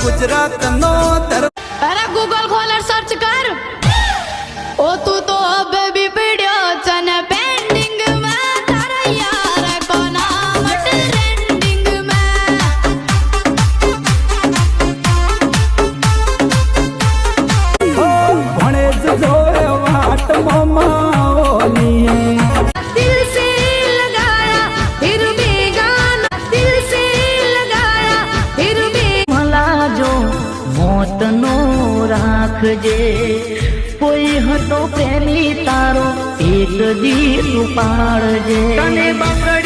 Gujarat no अरे Google खोल और सर्च कर ओ तू तो अब भी पीड़ियो चन पेंडिंग में तारा यार को नाम ट्रेंडिंग में भणे जोरे वाट ममाओनी दिल से लगाया फिर भी गाना दिल से लगाया फिर भी मला जो मोत नो राखजे कोई हतो प्रेमी तारो एक दी तू पाड़जे तने बगड़